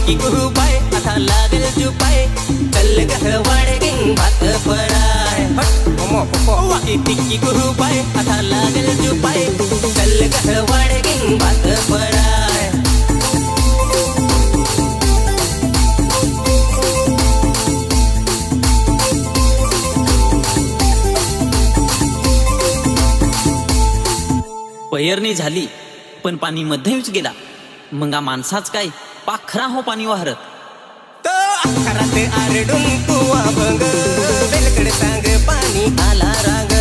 टिक्की कुपाय आता लागल जुपाय चल ग वाडगिंग भात फराय वाकी टिक्की कुपाय आता लागल जुपाय चल ग वाडगिंग भात फराय पेरणी झाली पण पाणी मध्येच गेला मग माणसाच काय पाखरा हो पाणी वाहरत तो अखरात आरडून तू अभंग बेलकडे सांग पाणी आला राग